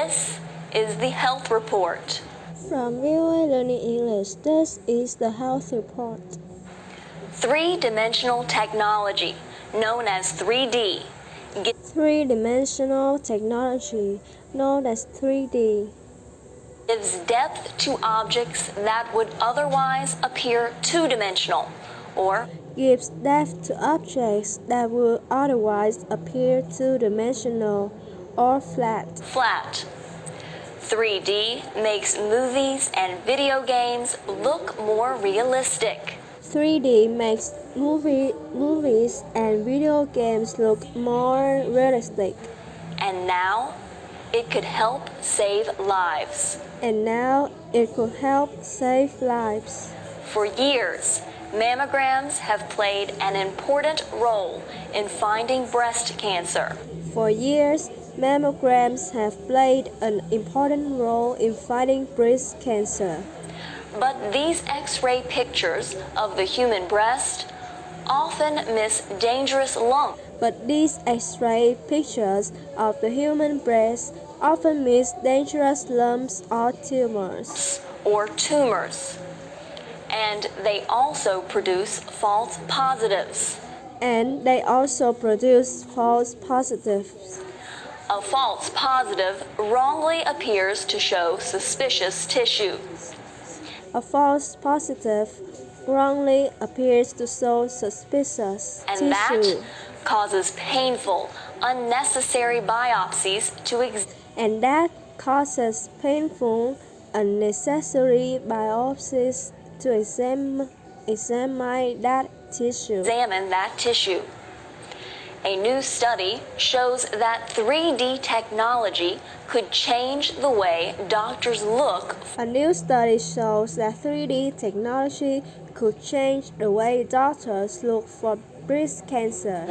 This is the health report. From VOA Learning English, this is the health report. Three-dimensional technology, known as 3D, Three-dimensional technology, known as 3D, gives depth to objects that would otherwise appear two-dimensional, or gives depth to objects that would otherwise appear two-dimensional or flat. 3D makes movies and video games look more realistic. 3D makes movies and video games look more realistic. And now, it could help save lives. For years, mammograms have played an important role in finding breast cancer. For years, mammograms have played an important role in fighting breast cancer. But these X-ray pictures of the human breast often miss dangerous lumps. But these X-ray pictures of the human breast often miss dangerous lumps or tumors. And they also produce false positives. A false positive wrongly appears to show suspicious tissue. And that causes painful, unnecessary biopsies to exist. And that causes painful, unnecessary biopsies to examine that tissue. A new study shows that 3D technology could change the way doctors look. A new study shows that 3D technology could change the way doctors look for breast cancer.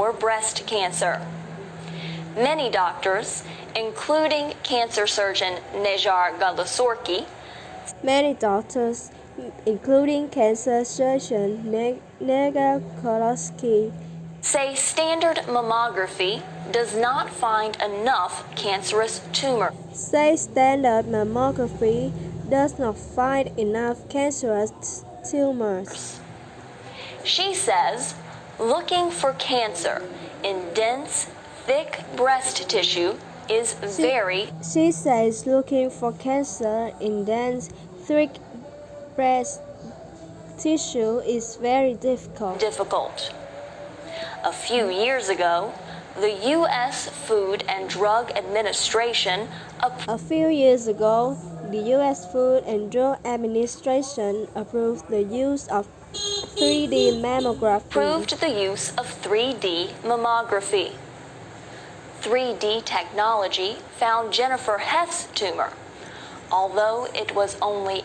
Many doctors, including cancer surgeon Nejar Galasorki, say standard mammography does not find enough cancerous tumors. She says looking for cancer in dense, thick breast tissue is very difficult. A few years ago, the U.S. Food and Drug Administration approved the use of 3D mammography. 3D technology found Jennifer Heth's tumor, although it was only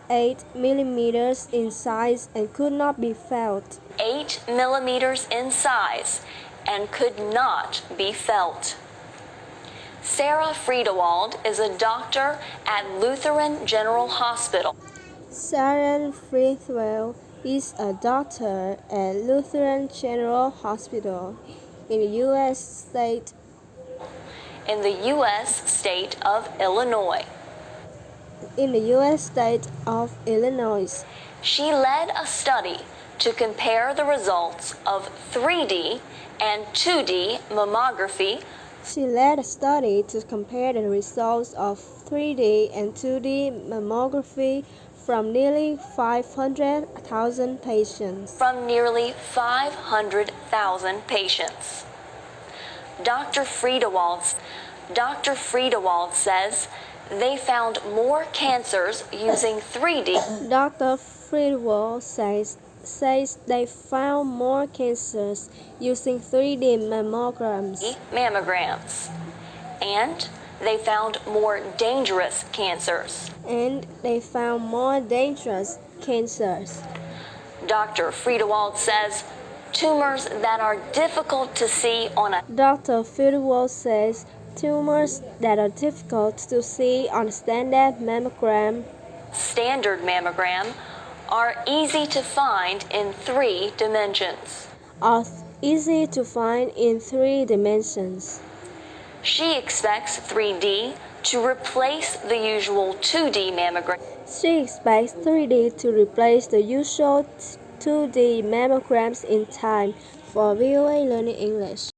8 millimeters in size and could not be felt. 8 millimeters in size and could not be felt. Sarah Friedewald is a doctor at Lutheran General Hospital. Sarah Friedewald is a doctor at Lutheran General Hospital in the U.S. state of Illinois. She led a study to compare the results of 3D and 2D mammography from nearly 500,000 patients. Dr. Friedewald says they found more cancers using 3D. Dr. Friedewald says they found more cancers using 3D mammograms. And they found more dangerous cancers. Dr. Friedewald says tumors that are difficult to see on a standard mammogram are easy to find in 3 dimensions. easy to find in 3 dimensions. She expects 3D to replace the usual 2D mammogram. She expects 3D to replace the usual 2D mammograms in time for VOA Learning English.